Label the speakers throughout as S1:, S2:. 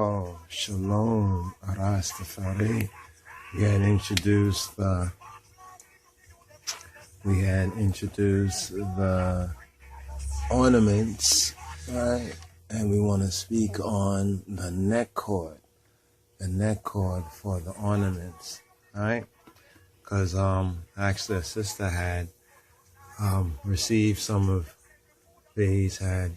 S1: Oh, Shalom, Rastafari. We had introduced the ornaments, right? And we want to speak on the neck cord for the ornaments, right? Because actually a sister had received some of these, and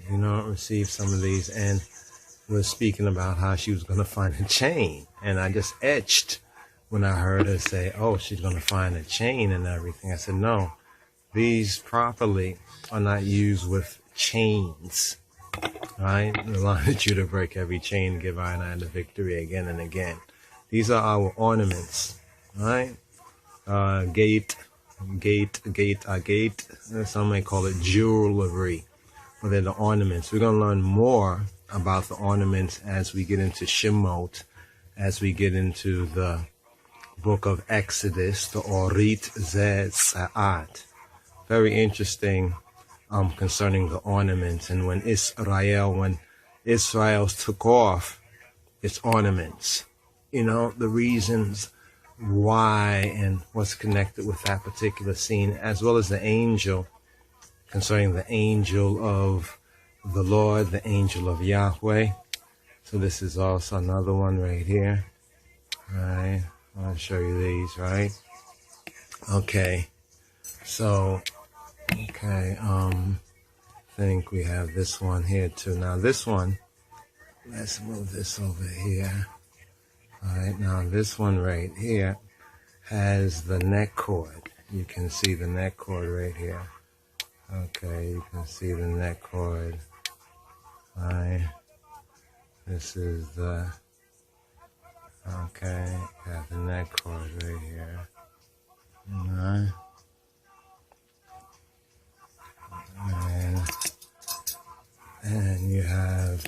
S1: was speaking about how she was going to find a chain. And I just etched when I heard her say, oh, she's going to find a chain and everything. I said, no, these properly are not used with chains, right? The line is you to break every chain and give I and I the victory again and again. These are our ornaments, right? Gate. Some may call it jewelry, but they're the ornaments. We're going to learn more about the ornaments as we get into Shemot, as we get into the book of Exodus, the Orit Ze Sa'at. Very interesting concerning the ornaments, and when Israel took off its ornaments, the reasons why and what's connected with that particular scene, as well as the angel, concerning the angel of the Lord, the angel of Yahweh. So this is also another one right here. Right, I'll show you these, right? Okay, so I think we have this one here too. Now this one, let's move this over here. All right, now this one right here has the neck cord. You can see the neck cord right here. Okay, you can see the neck cord. All right, this is the, okay, got the neck cord right here. All right. And you have,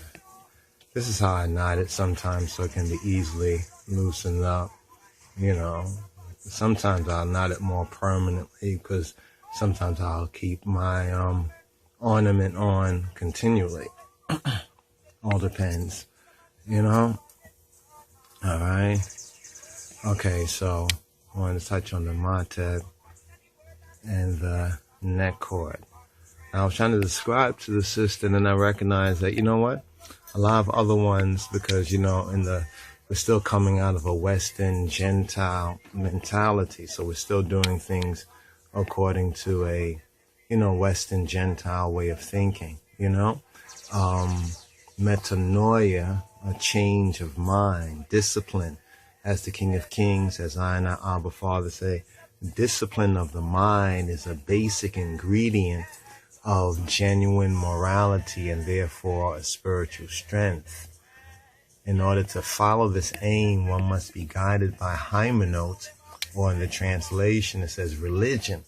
S1: this is how I knot it sometimes so it can be easily loosened up, Sometimes I'll knot it more permanently because sometimes I'll keep my ornament on continually. All depends, All right. Okay, so I want to touch on the Mateb and the neck cord. Now, I was trying to describe to the sister, and then I recognized that, a lot of other ones, because, we're still coming out of a Western Gentile mentality. So we're still doing things according to a, Western Gentile way of thinking, metanoia, a change of mind, discipline, as the King of Kings, as I and our Abba Father say, discipline of the mind is a basic ingredient of genuine morality and therefore a spiritual strength. In order to follow this aim, one must be guided by hymenot, or in the translation it says religion.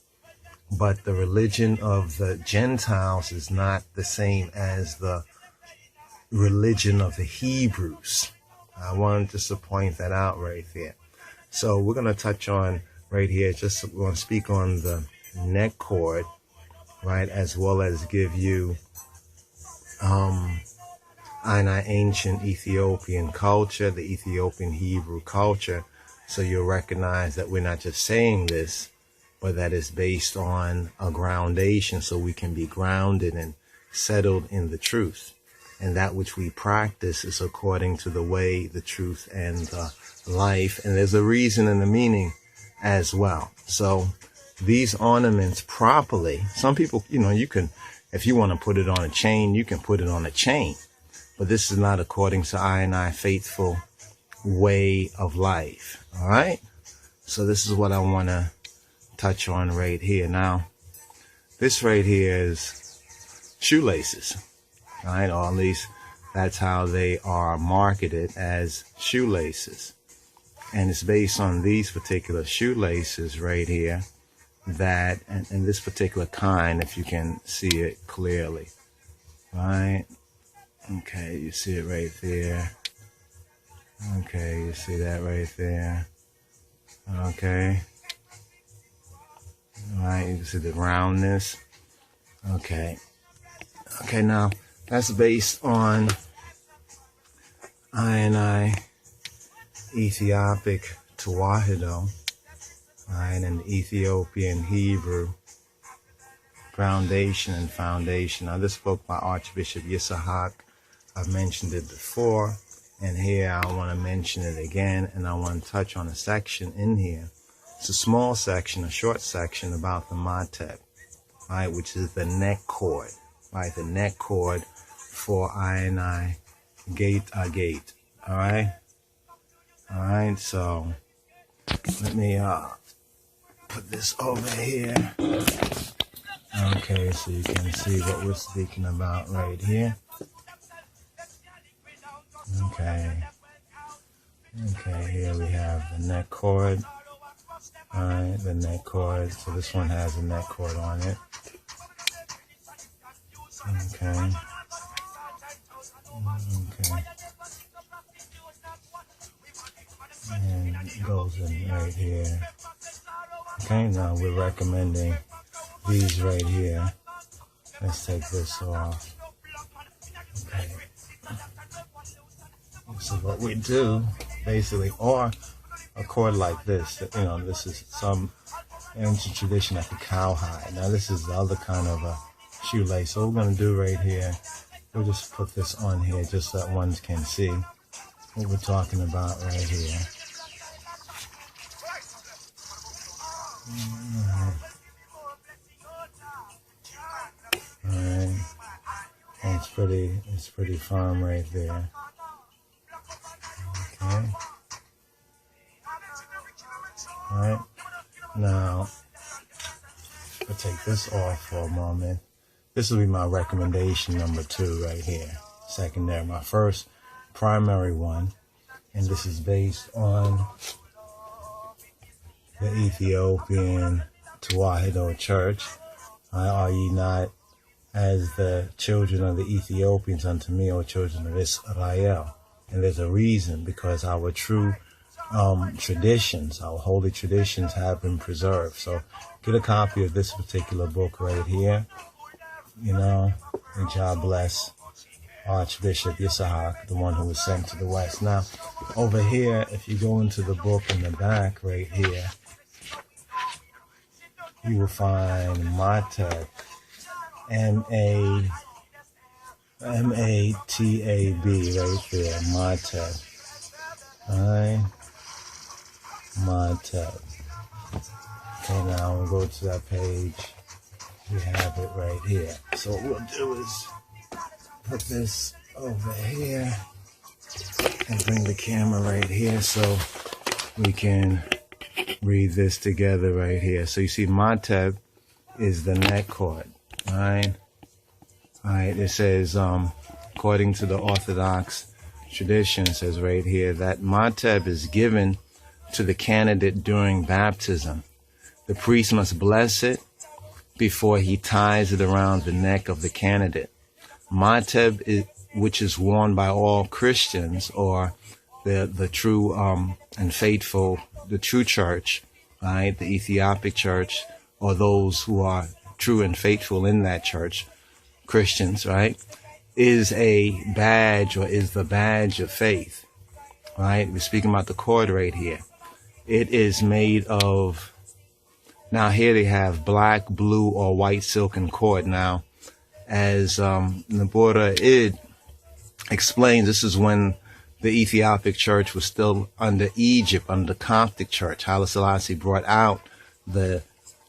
S1: But the religion of the Gentiles is not the same as the religion of the Hebrews. I wanted just to point that out right there. So we're going to touch on right here, we're going to speak on the neck cord, right, as well as give you ancient Ethiopian culture, the Ethiopian Hebrew culture, so you'll recognize that we're not just saying this, but that it's based on a groundation, so we can be grounded and settled in the truth. And that which we practice is according to the way, the truth, and the life. And there's a reason and a meaning as well. So these ornaments properly, some people, you can, if you want to put it on a chain, you can put it on a chain. But this is not according to I and I faithful way of life. All right. So this is what I want to touch on right here. Now, this right here is shoelaces. All right. Or at least that's how they are marketed, as shoelaces. And it's based on these particular shoelaces right here that, and this particular kind, if you can see it clearly. Right. Okay, you see it right there. Okay, you see that right there. Okay. All right, you can see the roundness. Okay. Okay, now that's based on I Ethiopic Tawahido, and the Ethiopian Hebrew Groundation and Foundation. Now, this book by Archbishop Yisahak, I've mentioned it before, and here I want to mention it again, and I want to touch on a section in here. It's a small section, a short section about the Mateb, right, which is the neck cord, right, the neck cord for I gate, all right? All right, so let me put this over here. Okay, so you can see what we're speaking about right here. Okay, here we have the neck cord. All right, the neck cord. So this one has a neck cord on it. Okay. And it goes in right here. Okay, now we're recommending these right here. Let's take this off. Okay. So what we do, basically, or a cord like this, this is some ancient tradition like a cowhide. Now this is the other kind of a shoelace. So what we're going to do right here, we'll just put this on here just so that one can see what we're talking about right here. Alright. And it's pretty firm right there. Okay. Alright. Now, I'll take this off for a moment. This will be my recommendation number 2 right here. Secondary. My first primary one. And this is based on the Ethiopian Tawahido Church. Are ye not as the children of the Ethiopians unto me, O children of Israel? And there's a reason, because our true traditions, our holy traditions have been preserved. So get a copy of this particular book right here, and God bless Archbishop Yisahak, the one who was sent to the West. Now, over here, if you go into the book in the back right here, you will find Mateb, M-A-T-A-B right there, Mateb. Alright, Mateb. Okay, now we'll go to that page. We have it right here. So what we'll do is put this over here and bring the camera right here so we can read this together right here. So you see, Mateb is the neck cord. Alright, it says, according to the Orthodox tradition, it says right here that Mateb is given to the candidate during baptism. The priest must bless it before he ties it around the neck of the candidate. Mateb, which is worn by all Christians, or the true and faithful, the true church, right, the Ethiopic church, or those who are true and faithful in that church, Christians, right, is a badge, or is the badge of faith, right? We're speaking about the cord right here. It is made of, now here they have black, blue, or white silken cord. Now, as Nebuchadnezzar explains, this is when the Ethiopic church was still under Egypt, under the Coptic church. Haile Selassie brought out the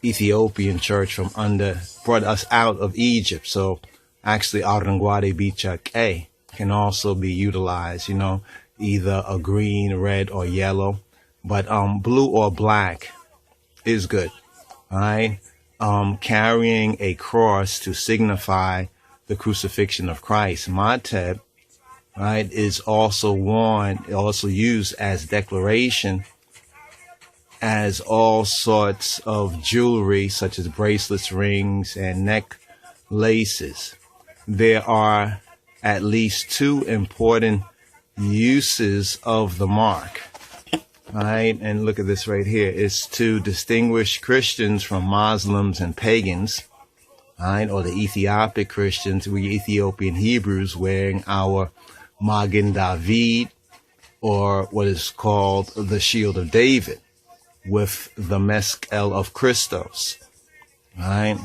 S1: Ethiopian church brought us out of Egypt. So actually, Arangwade Bichake can also be utilized, either a green, red, or yellow. But blue or black is good. All right. Carrying a cross to signify the crucifixion of Christ. Mateb, right, is also worn, also used as declaration, as all sorts of jewelry, such as bracelets, rings, and neck laces. There are at least 2 important uses of the mark. Right, and look at this right here. It's to distinguish Christians from Muslims and pagans, right, or the Ethiopic Christians, we Ethiopian Hebrews wearing our Magen David, or what is called the shield of David, with the meskel of Christos, right?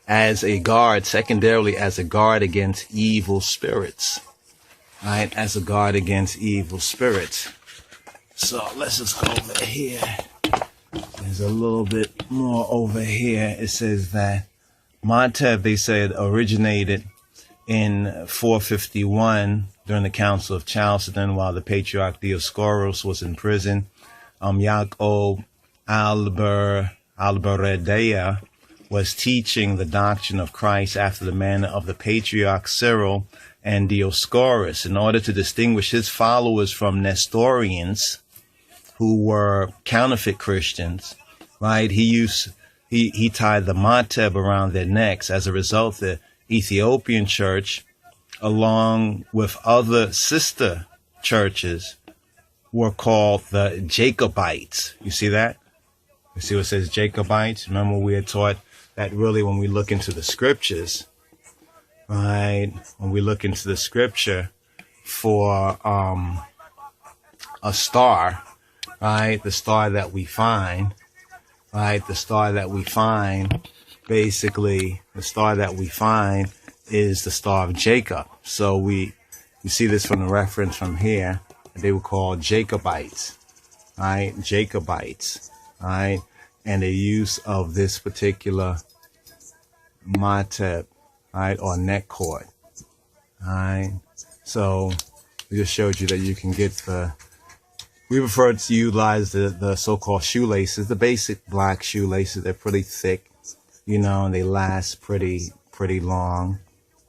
S1: As a guard, secondarily as a guard against evil spirits, right? As a guard against evil spirits. So let's just go over here. There's a little bit more over here. It says that Mateb, they said, originated in 451 during the Council of Chalcedon while the Patriarch Dioscorus was in prison. Yaakov Alberedeia was teaching the doctrine of Christ after the manner of the Patriarch Cyril and Dioscorus in order to distinguish his followers from Nestorians, who were counterfeit Christians, right? He tied the Mateb around their necks. As a result, the Ethiopian church, along with other sister churches, were called the Jacobites. You see that? You see what it says Jacobites? Remember we had taught that really when we look into the scriptures, right? When we look into the scripture for a star, right? The star that we find, right? The star that we find, basically, the star that we find is the star of Jacob. So you see this from the reference from here. They were called Jacobites, right? Jacobites, right? And the use of this particular Mateb, right? Or neck cord, right? So we just showed you that you can get we prefer to utilize the so-called shoelaces, the basic black shoelaces. They're pretty thick, and they last pretty long,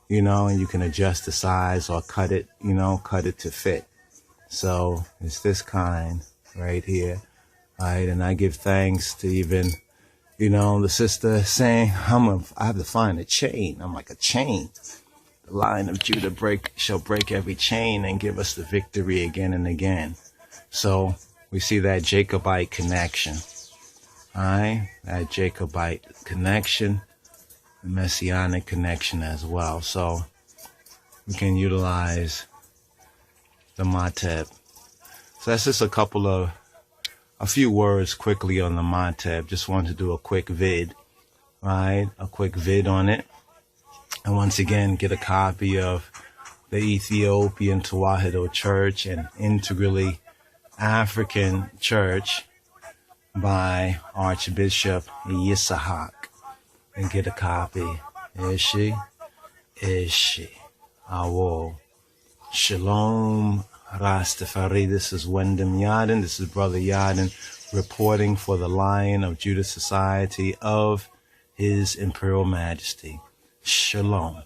S1: and you can adjust the size or cut it, cut it to fit. So it's this kind right here, right? And I give thanks to even, the sister saying, I have to find a chain. I'm like, a chain. The Lion of Judah shall break every chain and give us the victory again and again. So we see that Jacobite connection, all right? That Jacobite connection, the Messianic connection as well. So we can utilize the Mateb. So that's just a few words quickly on the Mateb. Just wanted to do a quick vid, right? A quick vid on it. And once again, get a copy of the Ethiopian Tewahedo Church, an integrally African church by Archbishop Yisahak, and get a copy. Ishi. Awo. Shalom Rastafari. This is Wyndham Yadin. This is Brother Yadin reporting for the Lion of Judah Society of His Imperial Majesty. Shalom.